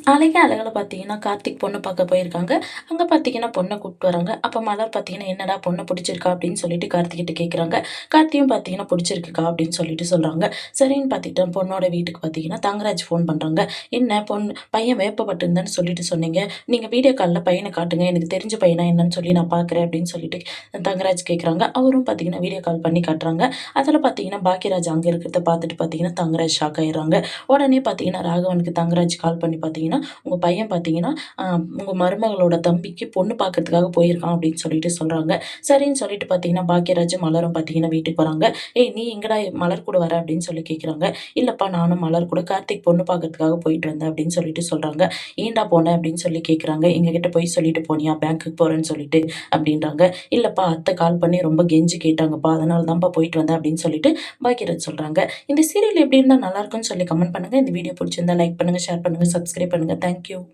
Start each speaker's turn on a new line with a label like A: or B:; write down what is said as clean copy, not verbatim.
A: அழகே அழகுல பார்த்தீங்கன்னா, கார்த்திக் பொண்ணு பார்க்க போயிருக்காங்க. அங்க பார்த்தீங்கன்னா, பொண்ண கூப்ட்டு வராங்க. அப்ப மலர் பார்த்தீங்கன்னா, "என்னடா பொண்ணு புடிச்சிருக்கா?" அப்படின்னு சொல்லிட்டு கார்த்திகிட்ட கேட்குறாங்க. கார்த்தியும் பார்த்தீங்கன்னா, "புடிச்சிருக்குக்கா" அப்படின்னு சொல்லிட்டு சொல்றாங்க. சரின்னு பார்த்துட்டு பொண்ணோட வீட்டுக்கு பார்த்தீங்கன்னா, தங்கராஜ் ஃபோன் பண்றாங்க. "என்ன பையன் விருப்பப்பட்டிருந்தேன்னு சொல்லிட்டு சொன்னீங்க. நீங்க வீடியோ கால்ல பையன காட்டுங்க. எனக்கு தெரிஞ்ச பையனா என்னன்னு சொல்லி நான் பார்க்குறேன்" அப்படின்னு சொல்லிட்டு தங்கராஜ் கேட்குறாங்க. அவரும் பார்த்தீங்கன்னா, வீடியோ கால் பண்ணி காட்டுறாங்க. அதில பார்த்தீங்கன்னா, பாக்கியராஜ் அங்க இருக்கிறத பார்த்துட்டு பார்த்தீங்கன்னா, தங்கராஜ் ஷாக் ஆயிடுறாங்க. உடனே பார்த்தீங்கன்னா, ராகவனுக்கு தங்கராஜ் கால் பண்ணி பார்த்தீங்கன்னா, "உங்க பையன் பார்த்தீங்கன்னா, அ உங்க மருமகளோட தம்பிக்கு பொண்ணு பார்க்கறதுக்காக போயிருக்கான்" அப்படின்னு சொல்லிட்டு சொல்றாங்க. சரின்னு சொல்லிட்டு பார்த்தீங்கன்னா, பாக்கியராஜும் மலரும் பார்த்தீங்கன்னா வீட்டுக்கு வராங்க. "ஏய் நீ எங்கடா மலர் கூட வர?" அப்படின்னு சொல்லி கேட்குறாங்க. "இல்லப்பா நானும் மலர் கூட கார்த்திக் பொண்ணு பார்க்கறதுக்காக போயிட்டு வந்தேன்" அப்படின்னு சொல்லிட்டு சொல்றாங்க. "ஏன்டா போன?" அப்படின்னு சொல்லி கேட்குறாங்க. "எங்ககிட்ட பொய் சொல்லிட்டு போனியா? பேங்க்குக்கு போறேன்னு சொல்லிட்டு" அப்படின்றாங்க. "இல்லப்பா அத்தை கால் பண்ணி ரொம்ப கெஞ்சி கேட்டாங்கப்பா. அதனால தான்ப்பா போயிட்டு வந்தேன்" அப்படின்னு சொல்லிட்டு பாக்கியராஜ் சொல்றாங்க. இந்த சீரியல் எப்படி இருந்தா நல்லாருக்கும்னு சொல்லி கமெண்ட் பண்ணுங்க. இந்த வீடியோ பிடிச்சிருந்தா லைக் பண்ணுங்க, ஷேர் பண்ணுங்க, சப்ஸ்கிரைப் பண்ணுங்க. Thank you.